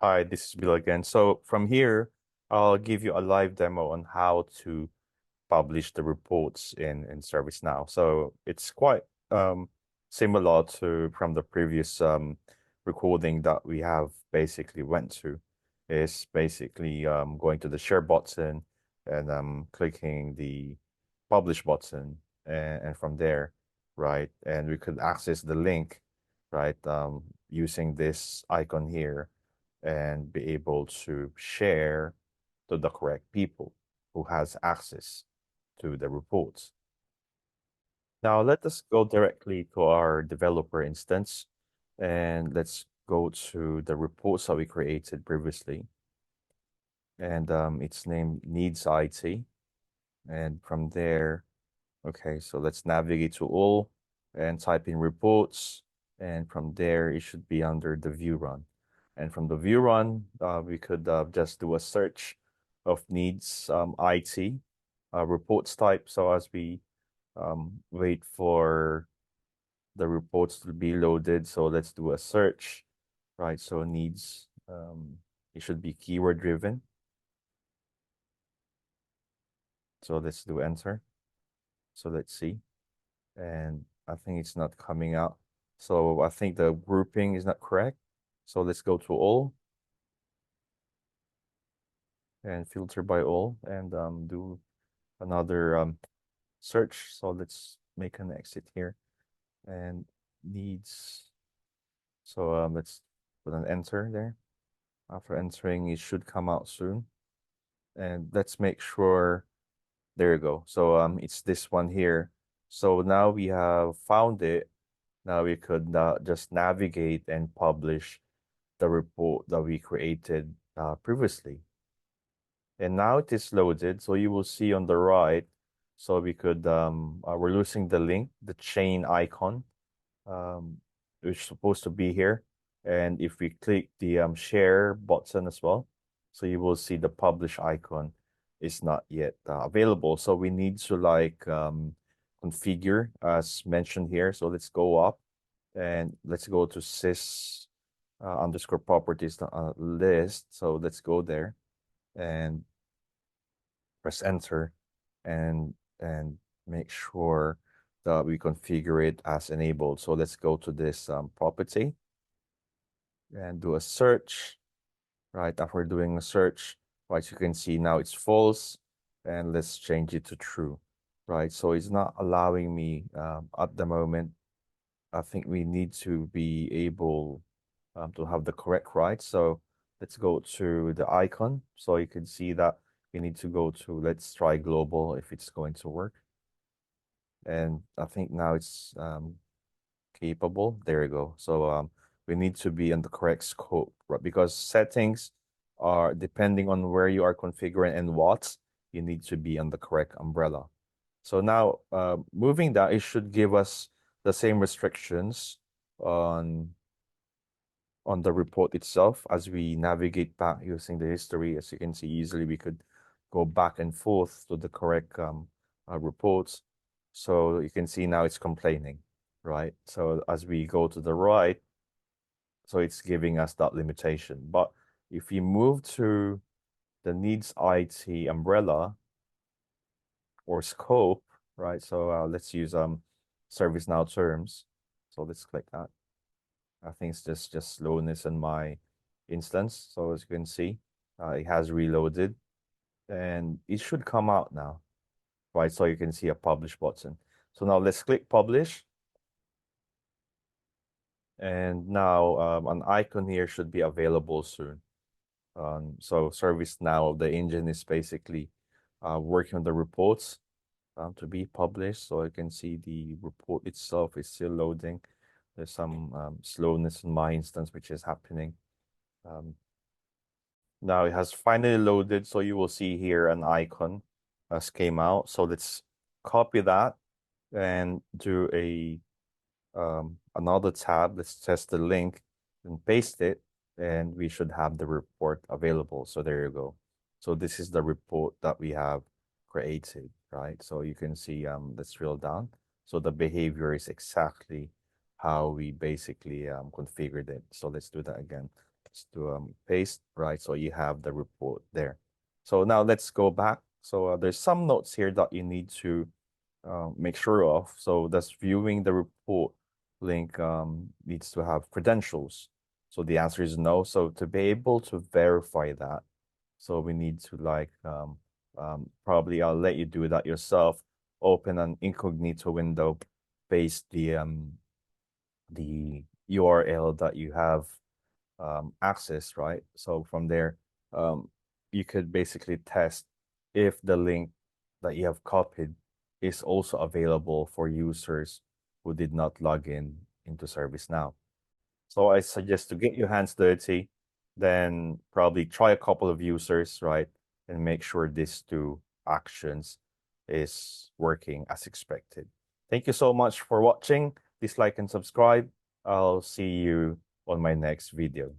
Hi, this is Bill again. So from here, I'll give you a live demo on how to publish the reports in ServiceNow. So it's quite similar to from the previous recording that we have basically went to. Is basically going to the share button and clicking the publish button and from there, right? And we could access the link, right? Using this icon here and be able to share to the correct people who has access to the reports. Now let us go directly to our developer instance and let's go to the reports that we created previously. And it's named Needs IT. And from there, okay, so let's navigate to all and type in reports. And from there, it should be under the view run. And from the view run, we could just do a search of needs IT reports type. So as we wait for the reports to be loaded, so let's do a search, right? So needs, it should be keyword driven. So let's do enter. So let's see. And I think it's not coming out. So I think the grouping is not correct. So let's go to all and filter by all and do another search. So let's make an exit here and needs. So let's put an enter there. After entering, it should come out soon. And let's make sure, there you go. So it's this one here. So now we have found it. Now we could just navigate and publish the report that we created previously. And now it is loaded. So you will see on the right, so we could, we're losing the link, the chain icon, um, which is supposed to be here. And if we click the share button as well, so you will see the publish icon is not yet available. So we need to like configure as mentioned here. So let's go up and let's go to sys underscore properties list. So let's go there and press enter and make sure that we configure it as enabled. So let's go to this property and do a search. Right after doing a search, right, you can see now it's false, and let's change it to true. Right, so it's not allowing me at the moment. I think we need to be able to have the correct right. So let's go to the icon. So you can see that we need to go to, let's try global if it's going to work. And I think now it's capable. There you go. So we need to be in the correct scope, right? Because settings are depending on where you are configuring and what, you need to be on the correct umbrella. So now moving that, it should give us the same restrictions on the report itself as we navigate back using the history. As you can see easily, we could go back and forth to the correct reports. So you can see now it's complaining, right? So as we go to the right, so it's giving us that limitation. But if you move to the needs IT umbrella or scope, right? So let's use ServiceNow terms. So let's click that. I think it's just slowness in my instance. So as you can see, it has reloaded and it should come out now, right? So you can see a publish button. So now let's click publish. And now an icon here should be available soon. So ServiceNow, the engine is basically working on the reports to be published. So you can see the report itself is still loading. There's some slowness in my instance, which is happening. Now it has finally loaded, so you will see here an icon has came out. So let's copy that and do a another tab. Let's test the link and paste it, and we should have the report available. So there you go. So this is the report that we have created, right? So you can see, let's drill down. So the behavior is exactly how we basically configured it. So let's do that again. Just to paste, right? So you have the report there. So now let's go back. So there's some notes here that you need to make sure of. So that's viewing the report link needs to have credentials. So the answer is no. So to be able to verify that, so we need to like probably I'll let you do that yourself. Open an incognito window, paste the URL that you have access, right? So from there, you could basically test if the link that you have copied is also available for users who did not log in into ServiceNow. So I suggest to get your hands dirty, then probably try a couple of users, right? And make sure these two actions is working as expected. Thank you so much for watching. Please like and subscribe. I'll see you on my next video.